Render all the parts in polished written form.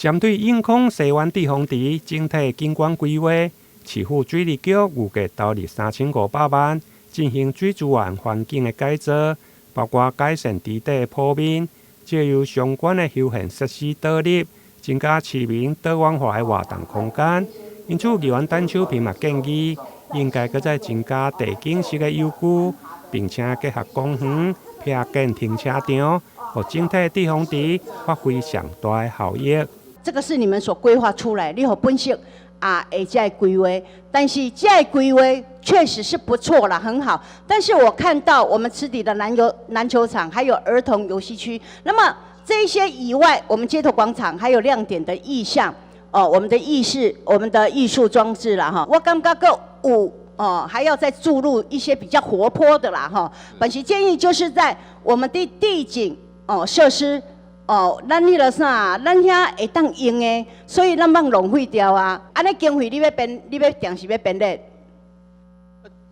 针对永康西湾地方池整体景观规划，市府水利局预计投入3500万进行水资源环境的改造，包括改善池底铺面，借由相关的休闲设施导入，增加市民多元化的活动空间。因此，议员陈秀平嘛建议，应该再增加地景式的游具，并且结合公园、撇建停车场，和整体地方池发挥上大的效益。这个是你们所规划出来，你有分析啊，这个规划，但是这个规划确实是不错啦，很好。但是我看到我们池底的篮球场，还有儿童游戏区，那么这些以外，我们街头广场还有亮点的意象，我们的艺术装置啦，哈，我感觉个有还要再注入一些比较活泼的啦，哈。本席建议就是在我们的地景设施。咱迄个啥，咱遐会当用的，所以咱莫浪费掉啊！安尼经费你要编，你要定时要编列。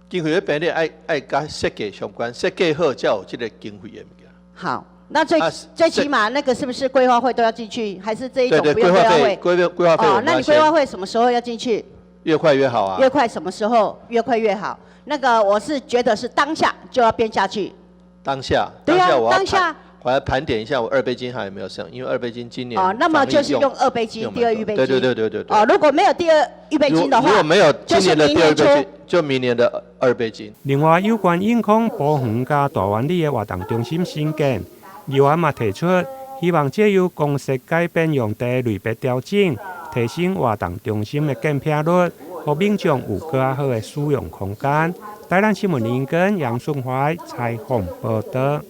经费要编列，爱甲设计相关，设计好才有这个经费的物件。好，那最起码那个是不是规划会都要进去，还是这一种不用规划会？规划费那你规划会什么时候要进去？越快越好啊！越快什么时候？越快越好。那个我是觉得是当下就要编下去。当下，对啊，我要当下。我来盘点一下我二倍金还有没有剩，因为二倍金今年那么就是用二倍金，第二预备金。对。如果没有第二预备金的话，如果没有今年的第二预备金，就明年的二倍金。另外，有关永康保园加大湾里的活动中心新建，议员嘛提出，希望借由公设改变用地类别调整，提升活动中心的建片率，和民众有更好的使用空间。台南新闻林根杨顺怀采访报道。